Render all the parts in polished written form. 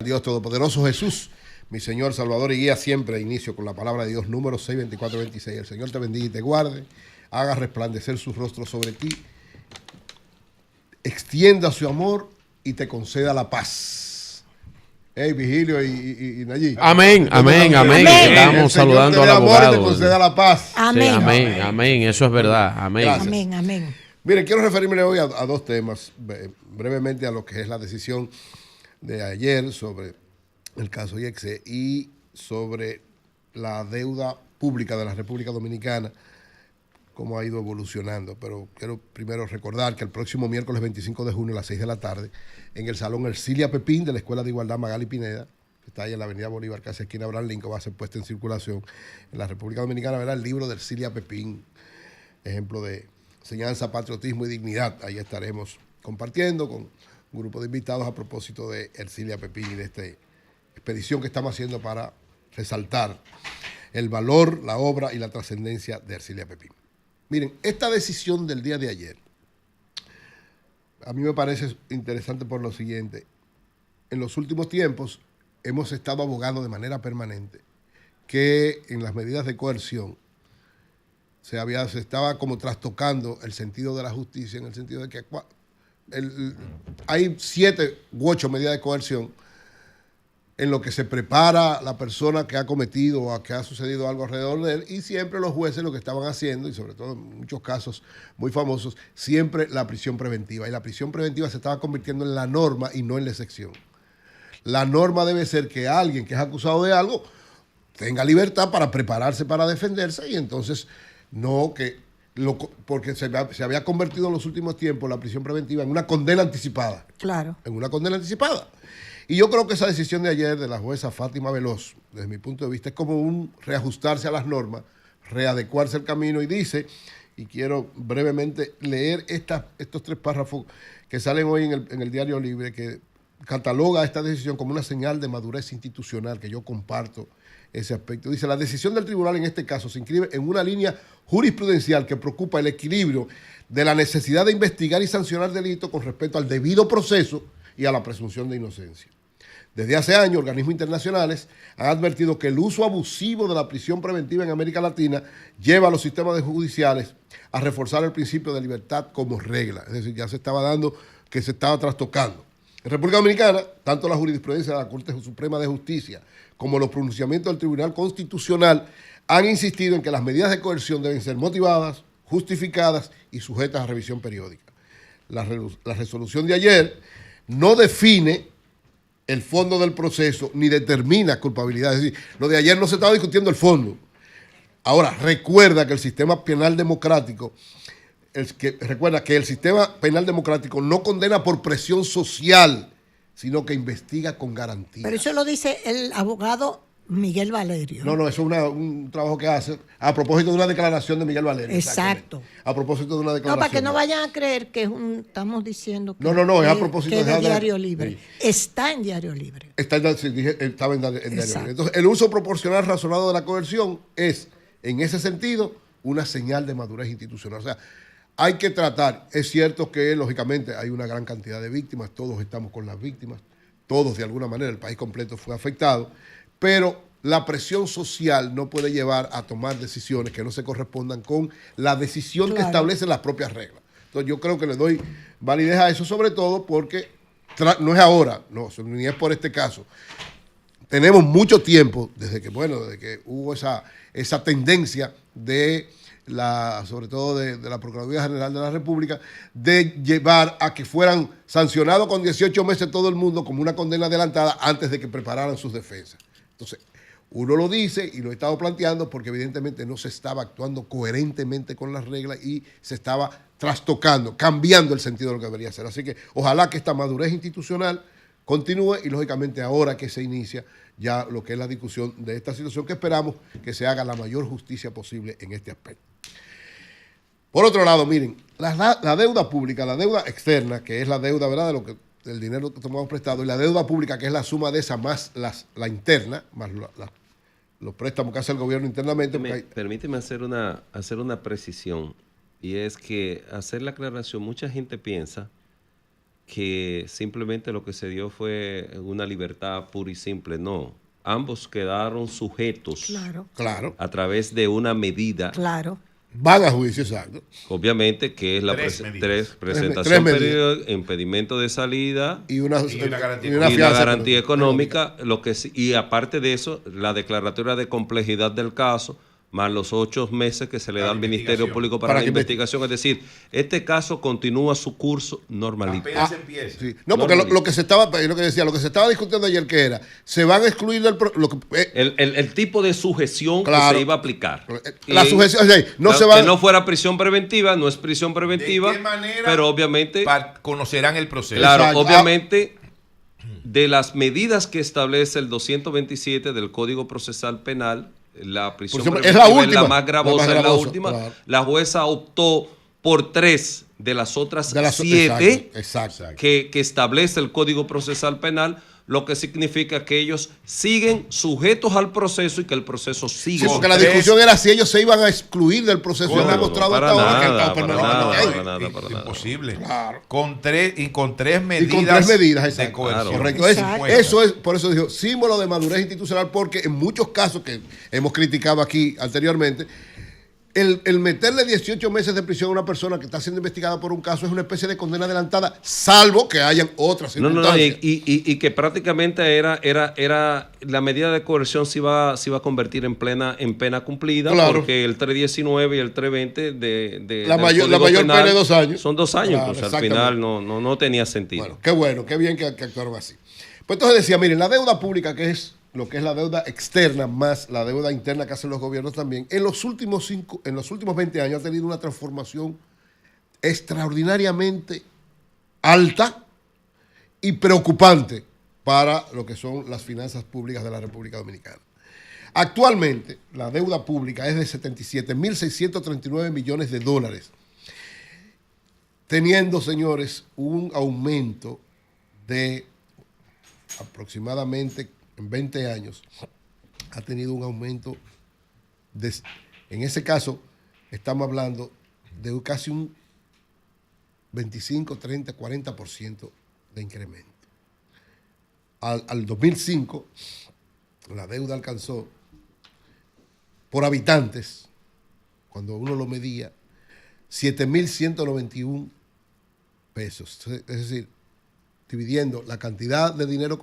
Dios Todopoderoso Jesús, mi Señor, Salvador y Guía, siempre inicio con la palabra de Dios, número 6:24-26. El Señor te bendiga y te guarde, haga resplandecer su rostro sobre ti, extienda su amor y te conceda la paz. Hey, Vigilio y Nayí. Amén, amén, amén. Estamos saludando al abogado. Y te conceda la paz. Amén. Sí, amén, amén. Eso es verdad. Amén. Gracias. Amén, amén. Miren, quiero referirme hoy a dos temas, brevemente a lo que es la decisión de ayer sobre el caso IEXE y sobre la deuda pública de la República Dominicana, cómo ha ido evolucionando. Pero quiero primero recordar que el próximo miércoles 25 de junio a las 6 de la tarde, en el Salón Ercilia Pepín de la Escuela de Igualdad Magali Pineda, que está ahí en la avenida Bolívar, casi esquina Abraham Lincoln, va a ser puesta en circulación en la República Dominicana, verá el libro de Ercilia Pepín, ejemplo de enseñanza, patriotismo y dignidad. Ahí estaremos compartiendo con un grupo de invitados a propósito de Ercilia Pepín y de esta expedición que estamos haciendo para resaltar el valor, la obra y la trascendencia de Ercilia Pepín. Miren, esta decisión del día de ayer a mí me parece interesante por lo siguiente. En los últimos tiempos hemos estado abogando de manera permanente que en las medidas de coerción se estaba como trastocando el sentido de la justicia, en el sentido de que hay 7 u 8 medidas de coerción en lo que se prepara la persona que ha cometido o que ha sucedido algo alrededor de él, y siempre los jueces lo que estaban haciendo, y sobre todo en muchos casos muy famosos, siempre la prisión preventiva. Y la prisión preventiva se estaba convirtiendo en la norma y no en la excepción. La norma debe ser que alguien que es acusado de algo tenga libertad para prepararse para defenderse, y entonces no que porque se había convertido en los últimos tiempos la prisión preventiva en una condena anticipada. Claro. En una condena anticipada. Y yo creo que esa decisión de ayer de la jueza Fátima Veloz, desde mi punto de vista, es como un reajustarse a las normas, readecuarse al camino, y dice, y quiero brevemente leer estos 3 párrafos que salen hoy en el Diario Libre, que cataloga esta decisión como una señal de madurez institucional, que yo comparto ese aspecto. Dice, la decisión del tribunal en este caso se inscribe en una línea jurisprudencial que preocupa el equilibrio de la necesidad de investigar y sancionar delitos con respecto al debido proceso y a la presunción de inocencia. Desde hace años, organismos internacionales han advertido que el uso abusivo de la prisión preventiva en América Latina lleva a los sistemas judiciales a reforzar el principio de libertad como regla. Es decir, ya se estaba dando que se estaba trastocando. En República Dominicana, tanto la jurisprudencia de la Corte Suprema de Justicia como los pronunciamientos del Tribunal Constitucional han insistido en que las medidas de coerción deben ser motivadas, justificadas y sujetas a revisión periódica. La resolución de ayer no define el fondo del proceso ni determina culpabilidad. Es decir, lo de ayer no se estaba discutiendo el fondo. Ahora, recuerda que el sistema penal democrático, recuerda que el sistema penal democrático no condena por presión social, sino que investiga con garantía. Pero eso lo dice el abogado Miguel Valerio. No, eso es un trabajo que hace a propósito de una declaración de Miguel Valerio. Exacto. A propósito de una declaración. No, para que no vayan a creer que estamos diciendo que, no, es a propósito que de Diario Libre. Sí. Estaba en Diario Libre. Estaba en Diario Libre. Entonces, el uso proporcional razonado de la coerción es, en ese sentido, una señal de madurez institucional. O sea, hay que tratar, es cierto que lógicamente hay una gran cantidad de víctimas, todos estamos con las víctimas, todos de alguna manera, el país completo fue afectado, pero la presión social no puede llevar a tomar decisiones que no se correspondan con la decisión que establecen las propias reglas. Entonces yo creo que le doy validez a eso, sobre todo porque no es ahora, no, ni es por este caso. Tenemos mucho tiempo, desde que hubo esa tendencia de sobre todo de la Procuraduría General de la República, de llevar a que fueran sancionados con 18 meses todo el mundo como una condena adelantada antes de que prepararan sus defensas. Entonces, uno lo dice y lo he estado planteando porque evidentemente no se estaba actuando coherentemente con las reglas y se estaba trastocando, cambiando el sentido de lo que debería ser. Así que ojalá que esta madurez institucional continúe y lógicamente ahora que se inicia ya lo que es la discusión de esta situación, que esperamos que se haga la mayor justicia posible en este aspecto. Por otro lado, miren, la deuda pública, la deuda externa, que es la deuda, ¿verdad?, del dinero que tomamos prestado, y la deuda pública, que es la suma de esa más la interna, más los préstamos que hace el gobierno internamente. Permíteme hacer una precisión, y es que hacer la aclaración, mucha gente piensa que simplemente lo que se dio fue una libertad pura y simple. No, ambos quedaron sujetos Claro. a través de una medida. Claro. Van a juicio, exacto. Obviamente que es la Tres presentación medidas. periódica, impedimento de salida Y una garantía. y la fianza garantía económica, y aparte de eso, la declaratoria de complejidad del caso, más los 8 meses que se le da al Ministerio Público para la investigación. Es decir, este caso continúa su curso normalito. Apenas empieza. Sí. No, porque lo que se estaba, lo que decía, lo que se estaba discutiendo ayer que era, se van a excluir del El tipo de sujeción que Claro. se iba a aplicar. La Y sujeción, no se que va no fuera prisión preventiva, no es prisión preventiva, ¿De qué manera pero obviamente, conocerán el proceso? claro, Exacto. obviamente, de las medidas que establece el 227 del Código Procesal Penal, la prisión Por ejemplo, preventiva es la última, más la gravosa, más es la gravosa, última. claro. La jueza optó por 3 de las otras de las 7 exacto. que establece el Código Procesal Penal, lo que significa que ellos siguen sujetos al proceso y que el proceso sigue. Sí, porque la tres- discusión era si ellos se iban a excluir del proceso. No, y han no, demostrado para hasta ahora que nada, están para permanentemente nada, ahí. para nada. Imposible. Claro. Con tres medidas, Y con 3 medidas, de exacto. coerción. Correcto. Exacto. Eso es, por eso dijo, símbolo de madurez institucional, porque en muchos casos que hemos criticado aquí anteriormente, el meterle 18 meses de prisión a una persona que está siendo investigada por un caso es una especie de condena adelantada, salvo que hayan otras No, circunstancias. y que prácticamente era la medida de coerción se iba a convertir en pena cumplida, Claro. porque el 319 y el 320 de La del mayor Código pena es 2 años. Son 2 años, Claro, entonces al exactamente. final no tenía sentido. Bueno, qué bien que actuaron así. Pues entonces decía, miren, la deuda pública, que es lo que es la deuda externa más la deuda interna que hacen los gobiernos también, en los últimos 20 años ha tenido una transformación extraordinariamente alta y preocupante para lo que son las finanzas públicas de la República Dominicana. Actualmente, la deuda pública es de 77.639 millones de dólares, teniendo, señores, un aumento de aproximadamente en 20 años, ha tenido un aumento en ese caso, estamos hablando de casi un 25, 30, 40% de incremento. Al 2005, la deuda alcanzó por habitantes, cuando uno lo medía, 7.191 pesos. Es decir, dividiendo la cantidad de dinero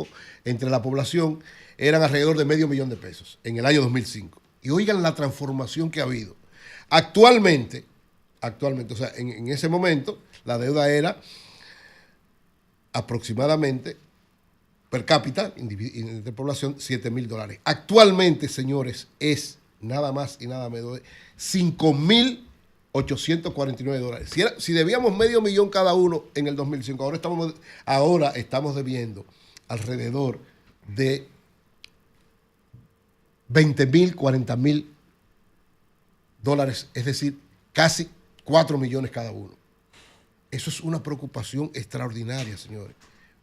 entre la población, eran alrededor de $500,000 de pesos en el año 2005. Y oigan la transformación que ha habido. Actualmente, o sea, en ese momento, la deuda era aproximadamente, per cápita, de población, $7,000. Actualmente, señores, es nada más y nada menos de $5,849. Si debíamos $500,000 cada uno en el 2005, ahora estamos debiendo alrededor de $20,000, $40,000, es decir, casi 4 millones cada uno. Eso es una preocupación extraordinaria, señores.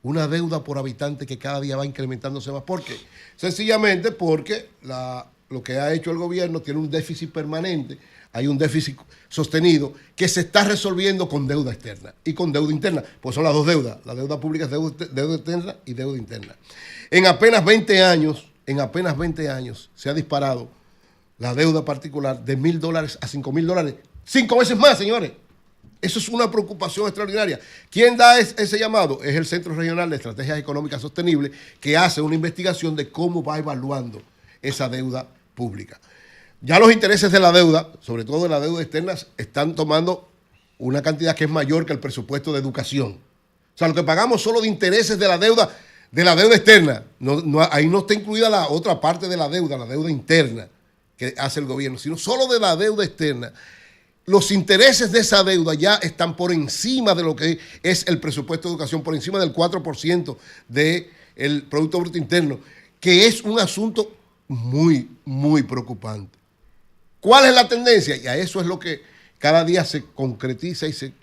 Una deuda por habitante que cada día va incrementándose más. ¿Por qué? Sencillamente porque lo que ha hecho el gobierno tiene un déficit permanente, hay un déficit sostenido que se está resolviendo con deuda externa y con deuda interna. Pues son las dos deudas. La deuda pública es deuda externa y deuda interna. En apenas 20 años se ha disparado la deuda particular de $1,000 a $5,000. 5 veces más, señores. Eso es una preocupación extraordinaria. ¿Quién da ese llamado? Es el Centro Regional de Estrategias Económicas Sostenibles, que hace una investigación de cómo va evaluando esa deuda pública. Ya los intereses de la deuda, sobre todo de la deuda externa, están tomando una cantidad que es mayor que el presupuesto de educación. O sea, lo que pagamos solo de intereses de la deuda externa, ahí no está incluida la otra parte de la deuda interna que hace el gobierno, sino solo de la deuda externa. Los intereses de esa deuda ya están por encima de lo que es el presupuesto de educación, por encima del 4% del Producto Bruto Interno, que es un asunto muy, muy preocupante. ¿Cuál es la tendencia? Y a eso es lo que cada día se concretiza y se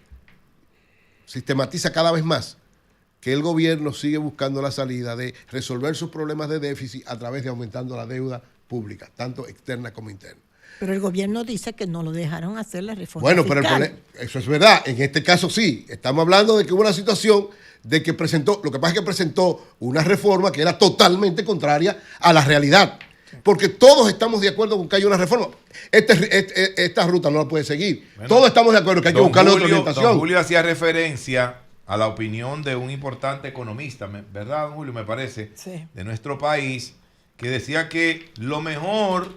sistematiza cada vez más, que el gobierno sigue buscando la salida de resolver sus problemas de déficit a través de aumentando la deuda pública, tanto externa como interna. Pero el gobierno dice que no lo dejaron hacer la reforma Bueno, fiscal. pero eso es verdad. En este caso sí. Estamos hablando de que hubo una situación de que presentó, lo que pasa es que presentó una reforma que era totalmente contraria a la realidad. Porque todos estamos de acuerdo con que hay una reforma. Esta ruta no la puede seguir. Bueno, todos estamos de acuerdo que hay que buscarle otra orientación. Don Julio hacía referencia a la opinión de un importante economista, ¿verdad, don Julio? Me parece, sí, de nuestro país, que decía que lo mejor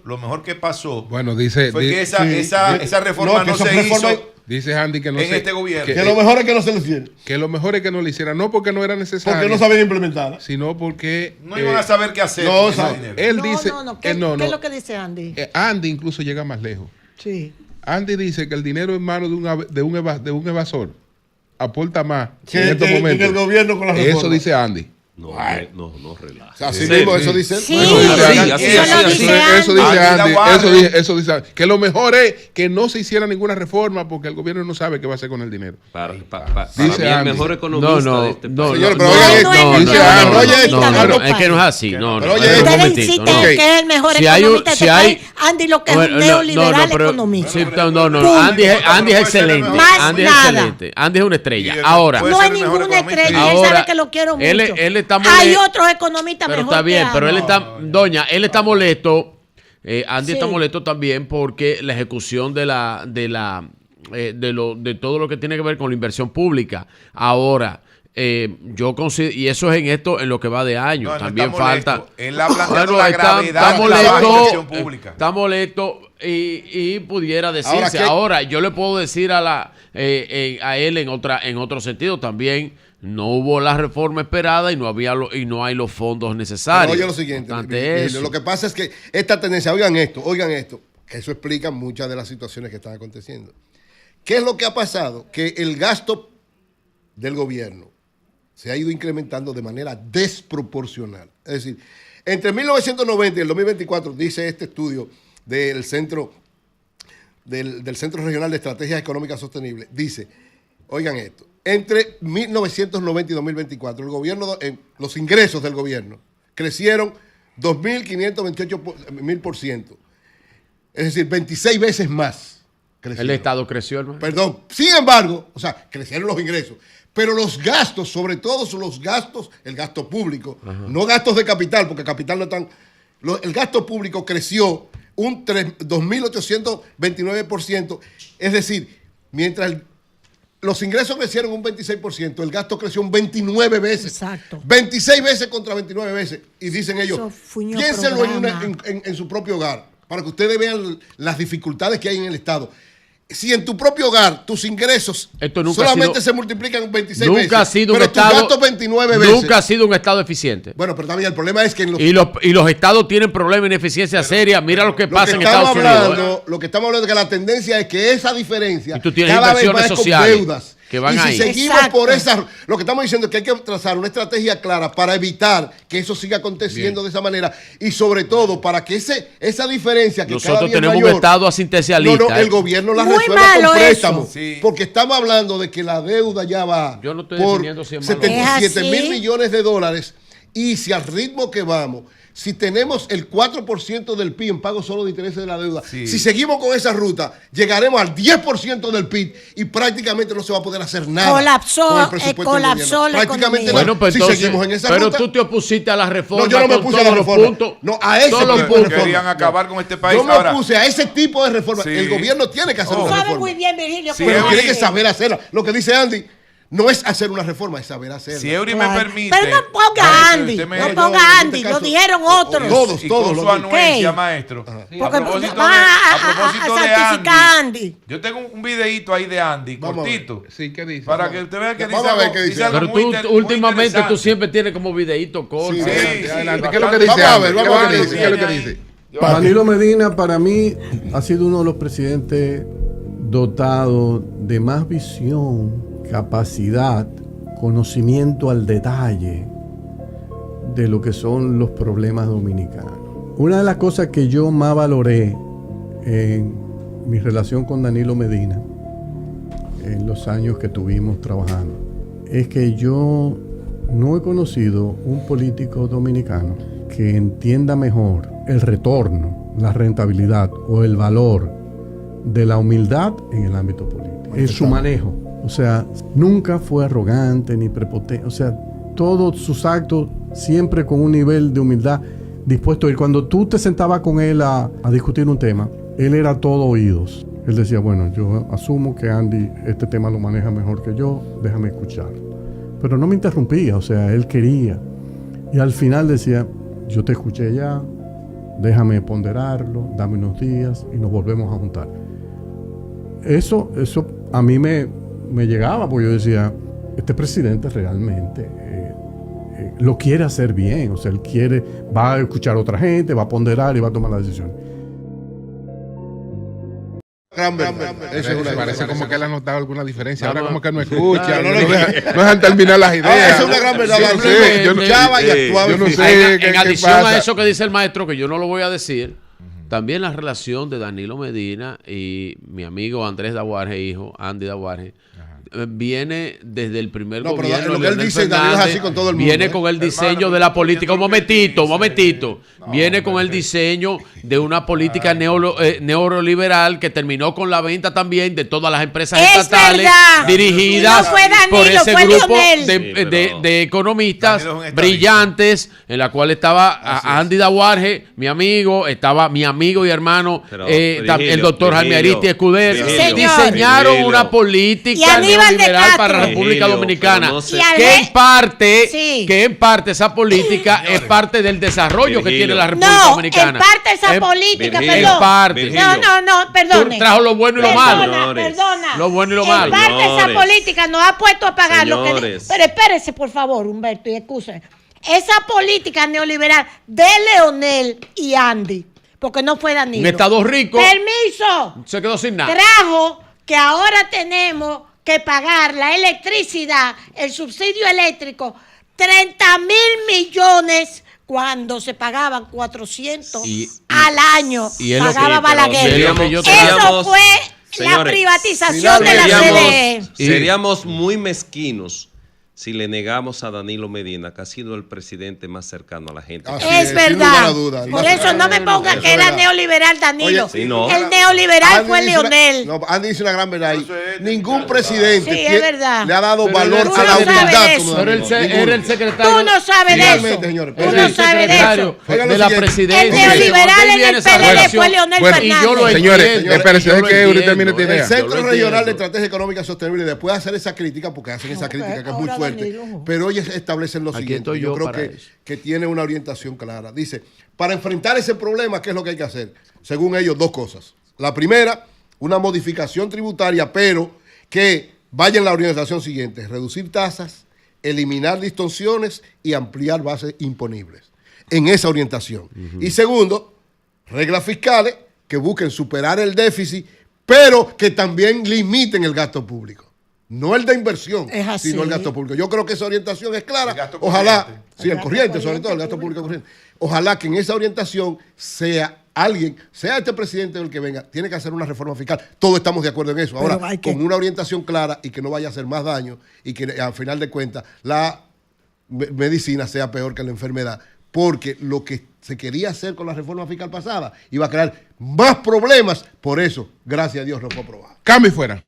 que pasó, bueno, fue que esa reforma no se hizo. Dice Andy que no en este gobierno. Que lo mejor es que no se lo hicieran. Que lo mejor es que no lo hicieran. No porque no era necesario. Porque no sabían implementarla. Sino porque... no iban a saber qué hacer. Él dice... ¿Qué es lo que dice Andy? Andy incluso llega más lejos. Sí. Andy dice que el dinero en manos de un evasor aporta más en estos momentos. En el gobierno con la reforma. Eso dice Andy. No relaja. Así mismo, eso dice él. Eso dice Andy. Eso dice Andy. Que lo mejor es que no se hiciera ninguna reforma porque el gobierno no sabe qué va a hacer con el dinero. Para mí el mejor economista de este país. Señor, pero es que no es así. Ustedes insisten que es el mejor economista de este país. Andy lo que es un neoliberal economista. Andy es excelente. Andy es excelente. Andy es una estrella. Ahora. No hay ninguna estrella. Él sabe que lo quiero mucho. Hay otros economistas pero mejor. Está bien, que pero él está molesto. Andy está molesto también porque la ejecución de todo lo que tiene que ver con la inversión pública. Ahora, yo considero, y eso es en lo que va de año. También falta. Él ha planteado la gravedad de la inversión pública. Está molesto y pudiera decirse. Ahora, yo le puedo decir a él en otro sentido también. No hubo la reforma esperada y no hay los fondos necesarios. Pero oye lo siguiente, lo que pasa es que esta tendencia, oigan esto, que eso explica muchas de las situaciones que están aconteciendo. ¿Qué es lo que ha pasado? Que el gasto del gobierno se ha ido incrementando de manera desproporcional. Es decir, entre 1990 y el 2024, dice este estudio del Centro Regional de Estrategias Económicas Sostenibles, dice, oigan esto, entre 1990 y 2024, el gobierno, los ingresos del gobierno crecieron 2.528%. Es decir, 26 veces más crecieron. El Estado creció, hermano. Perdón. Sin embargo, crecieron los ingresos. Pero los gastos, sobre todo son los gastos, el gasto público, no gastos de capital, porque capital no están... El gasto público creció un 2.829%. Es decir, mientras los ingresos crecieron un 26%, el gasto creció un 29 veces. Exacto. 26 veces contra 29 veces. Y dicen ellos, piénsenlo en su propio hogar, para que ustedes vean las dificultades que hay en el Estado. Si en tu propio hogar tus ingresos solamente se multiplican 26 veces, ha sido pero tus gastos 29 veces. Nunca ha sido un Estado eficiente. Bueno, pero también el problema es que y los Estados tienen problemas de ineficiencia seria. Mira lo que pasa en Estados Unidos. Lo que estamos hablando es que la tendencia es que esa diferencia y tú tienes cada vez más sociales con deudas. Que van y si ahí. seguimos por esa, lo que estamos diciendo es que hay que trazar una estrategia clara para evitar que eso siga aconteciendo de esa manera y sobre todo para que esa diferencia que nosotros cada día tenemos mayor, un Estado asistencialista. No, el gobierno la resuelve con préstamos. Sí. Porque estamos hablando de que la deuda ya va por 77,000 millones de dólares y si al ritmo que vamos, si tenemos el 4% del PIB en pago solo de intereses de la deuda, si seguimos con esa ruta, llegaremos al 10% del PIB y prácticamente no se va a poder hacer nada. Colapsó con el presupuesto la economía. Bueno, pues si entonces, seguimos en esa pero ruta. tú te opusiste a la reforma. No, yo no me opuse a la reforma. No, a ese tipo de reforma. Querían acabar con este país. Yo me opuse a ese tipo de reforma. El gobierno tiene que hacer una reforma. Sabe muy bien, Virgilio. Pero tiene que saber hacerla. Lo que dice Andy, no es hacer una reforma, es saber hacerla. Si Eury me permite. Pero no ponga Andy, no ponga Andy, lo dijeron otros. Todos. Con su anuencia, maestro. A propósito de Andy. Yo tengo un videíto ahí de Andy, cortito. Sí, ¿qué dice? Para que usted vea que dice algo pero tú últimamente tú siempre tienes como videíto corto. Sí, adelante. ¿Qué es lo que dice Andy? ¿Qué es lo que dice? Danilo Medina para mí ha sido uno de los presidentes dotados de más visión, capacidad, conocimiento al detalle de lo que son los problemas dominicanos. Una de las cosas que yo más valoré en mi relación con Danilo Medina, en los años que tuvimos trabajando, es que yo no he conocido un político dominicano que entienda mejor el retorno, la rentabilidad o el valor de la humildad en el ámbito político, en su manejo. O sea, nunca fue arrogante ni prepotente. O sea, todos sus actos siempre con un nivel de humildad dispuesto a ir. Cuando tú te sentabas con él a discutir un tema, él era todo oídos. Él decía, bueno, yo asumo que Andy este tema lo maneja mejor que yo, déjame escuchar. Pero no me interrumpía, o sea, él quería. Y al final decía, yo te escuché ya, déjame ponderarlo, dame unos días y nos volvemos a juntar. Eso a mí me llegaba, porque yo decía, este presidente realmente lo quiere hacer bien, o sea, él va a escuchar a otra gente, va a ponderar y va a tomar la decisión. Parece como que él ha notado alguna diferencia. Ahora como que no escucha, no dejan terminar las ideas. Es una gran verdad. Yo no sé. En adición a eso que dice el maestro, que yo no lo voy a decir, también la relación de Danilo Medina y mi amigo Andrés Daguarje, hijo, Andy Daguarje, viene desde el primer gobierno. Pero lo que él dice, Danilo es así con todo el mundo. Viene con el diseño de la política. Un momentito. Viene con el diseño de una política neoliberal que terminó con la venta también de todas las empresas estatales dirigidas por ese grupo de economistas brillantes, en la cual estaba Andy Daguarje, mi amigo, estaba mi amigo y hermano, el doctor Jaime Aristi Escudero. Diseñaron una política neoliberal para la República Dominicana, que en parte esa política es parte del desarrollo que tiene la República Dominicana. En parte esa política, perdón. En parte. No, perdone. Trajo lo bueno y lo malo. Perdona. Lo bueno y lo malo. En parte esa política nos ha puesto a pagar lo que... Pero espérese, por favor, Humberto, y excuse. Esa política neoliberal de Leonel y Andy, porque no fue Danilo. Un estado rico. Permiso. Se quedó sin nada. Trajo que ahora tenemos que pagar la electricidad, el subsidio eléctrico, 30,000 millones cuando se pagaban 400 al año. Y pagaba Balaguer. Eso fue la privatización de la CDE. Seríamos muy mezquinos si le negamos a Danilo Medina, que ha sido el presidente más cercano a la gente. Es verdad. Por eso no me ponga que era neoliberal Danilo. Oye, no. El neoliberal fue Leonel. Andy dice una gran verdad ahí. Ningún presidente le ha dado valor a la humildad. Era el secretario. Tú no sabes de eso. Tú no sabes de eso. De la presidencia. El neoliberal en el PLD fue Leonel Fernández. Señores, espérense que ahorita termine esta idea. El Centro Regional de Estrategia Económica Sostenible, después de hacer esa crítica, porque hacen esa crítica que es muy fuerte, pero ellos establecen lo siguiente. Yo creo que tiene una orientación clara. Dice, para enfrentar ese problema, ¿qué es lo que hay que hacer? Según ellos, dos cosas. La primera, una modificación tributaria, pero que vaya en la orientación siguiente: reducir tasas, eliminar distorsiones y ampliar bases imponibles. En esa orientación. Y segundo, reglas fiscales que busquen superar el déficit, pero que también limiten el gasto público. No el de inversión, sino el gasto público. Yo creo que esa orientación es clara. Ojalá, el corriente, sobre todo el gasto público corriente. Ojalá que en esa orientación sea alguien, sea este presidente o el que venga, tiene que hacer una reforma fiscal. Todos estamos de acuerdo en eso. Ahora, con una orientación clara y que no vaya a hacer más daño y que al final de cuentas la medicina sea peor que la enfermedad. Porque lo que se quería hacer con la reforma fiscal pasada iba a crear más problemas. Por eso, gracias a Dios, no fue aprobado. Cambio y fuera.